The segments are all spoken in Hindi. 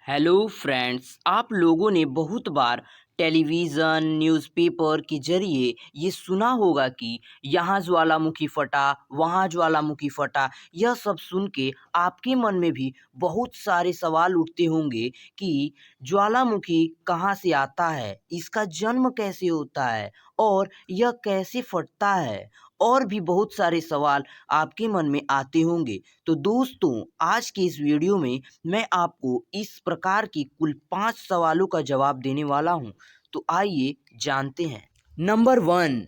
हेलो फ्रेंड्स, आप लोगों ने बहुत बार टेलीविज़न, न्यूज़पेपर के ज़रिए ये सुना होगा कि यहाँ ज्वालामुखी फटा, वहाँ ज्वालामुखी फटा। यह सब सुन के आपके मन में भी बहुत सारे सवाल उठते होंगे कि ज्वालामुखी कहाँ से आता है, इसका जन्म कैसे होता है और यह कैसे फटता है, और भी बहुत सारे सवाल आपके मन में आते होंगे। तो दोस्तों, आज के इस वीडियो में मैं आपको इस प्रकार की कुल 5 सवालों का जवाब देने वाला हूं। तो आइए जानते हैं। नंबर 1,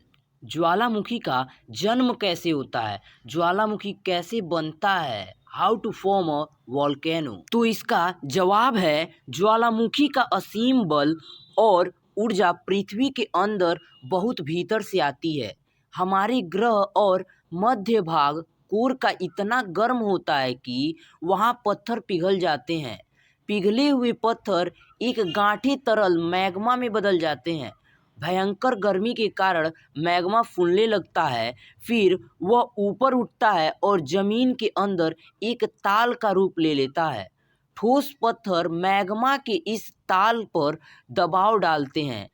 ज्वालामुखी का जन्म कैसे होता है? ज्वालामुखी कैसे बनता है? How to form a volcano? तो इसका जवाब है, ज्वालामुखी का असीम बल और ऊर्जा पृथ्वी के अंदर बहुत भीतर से आती है। हमारे ग्रह और मध्य भाग कोर का इतना गर्म होता है कि वहाँ पत्थर पिघल जाते हैं। पिघले हुए पत्थर एक गांठे तरल मैग्मा में बदल जाते हैं। भयंकर गर्मी के कारण मैग्मा फूलने लगता है, फिर वह ऊपर उठता है और जमीन के अंदर एक ताल का रूप ले लेता है। ठोस पत्थर मैग्मा के इस ताल पर दबाव डालते हैं।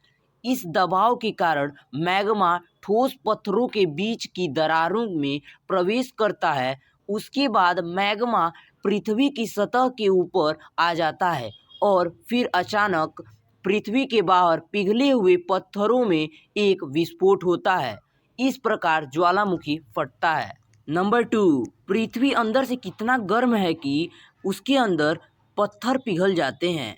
इस दबाव के कारण मैग्मा ठोस पत्थरों के बीच की दरारों में प्रवेश करता है। उसके बाद मैग्मा पृथ्वी की सतह के ऊपर आ जाता है और फिर अचानक पृथ्वी के बाहर पिघले हुए पत्थरों में एक विस्फोट होता है। इस प्रकार ज्वालामुखी फटता है। नंबर 2, पृथ्वी अंदर से कितना गर्म है कि उसके अंदर पत्थर पिघल जाते हैं?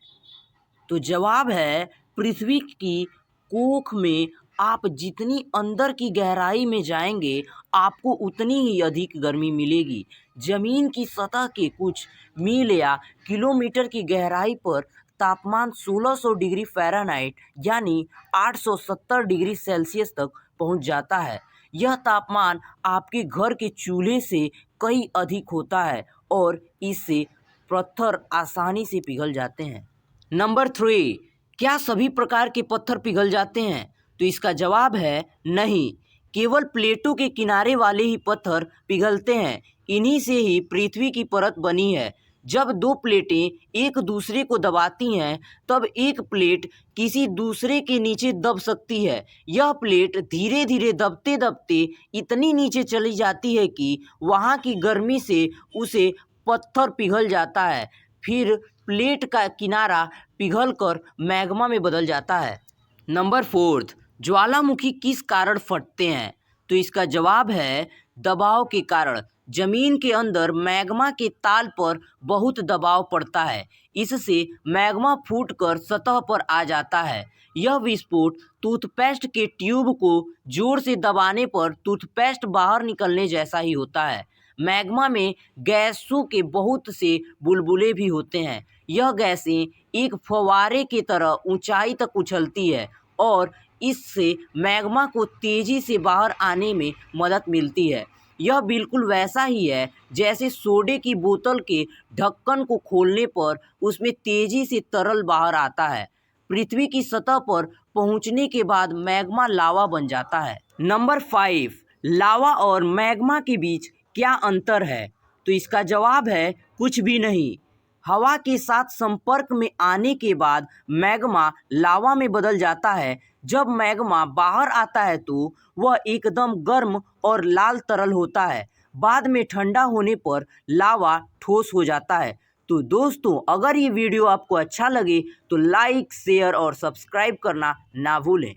तो जवाब है, पृथ्वी की कोख में आप जितनी अंदर की गहराई में जाएंगे, आपको उतनी ही अधिक गर्मी मिलेगी। जमीन की सतह के कुछ मील या किलोमीटर की गहराई पर तापमान 1600 डिग्री फ़ारेनहाइट यानी 870 डिग्री सेल्सियस तक पहुंच जाता है। यह तापमान आपके घर के चूल्हे से कई अधिक होता है और इससे पत्थर आसानी से पिघल जाते हैं। नंबर 3, क्या सभी प्रकार के पत्थर पिघल जाते हैं? तो इसका जवाब है नहीं, केवल प्लेटों के किनारे वाले ही पत्थर पिघलते हैं। इन्हीं से ही पृथ्वी की परत बनी है। जब दो प्लेटें एक दूसरे को दबाती हैं, तब एक प्लेट किसी दूसरे के नीचे दब सकती है। यह प्लेट धीरे धीरे दबते दबते इतनी नीचे चली जाती है कि वहाँ की गर्मी से उसे पत्थर पिघल जाता है। फिर प्लेट का किनारा पिघलकर मैग्मा में बदल जाता है। नंबर 4, ज्वालामुखी किस कारण फटते हैं? तो इसका जवाब है दबाव के कारण। जमीन के अंदर मैग्मा के ताल पर बहुत दबाव पड़ता है। इससे मैग्मा फूटकर सतह पर आ जाता है। यह विस्फोट टूथपेस्ट के ट्यूब को जोर से दबाने पर टूथपेस्ट बाहर निकलने जैसा ही होता है। मैग्मा में गैसों के बहुत से बुलबुले भी होते हैं। यह गैसें एक फव्वारे की तरह ऊंचाई तक उछलती है और इससे मैग्मा को तेजी से बाहर आने में मदद मिलती है। यह बिल्कुल वैसा ही है जैसे सोडे की बोतल के ढक्कन को खोलने पर उसमें तेजी से तरल बाहर आता है। पृथ्वी की सतह पर पहुंचने के बाद मैग्मा लावा बन जाता है। नंबर 5, लावा और मैग्मा के बीच क्या अंतर है? तो इसका जवाब है कुछ भी नहीं। हवा के साथ संपर्क में आने के बाद मैग्मा लावा में बदल जाता है। जब मैग्मा बाहर आता है तो वह एकदम गर्म और लाल तरल होता है। बाद में ठंडा होने पर लावा ठोस हो जाता है। तो दोस्तों, अगर ये वीडियो आपको अच्छा लगे तो लाइक, शेयर और सब्सक्राइब करना ना भूलें।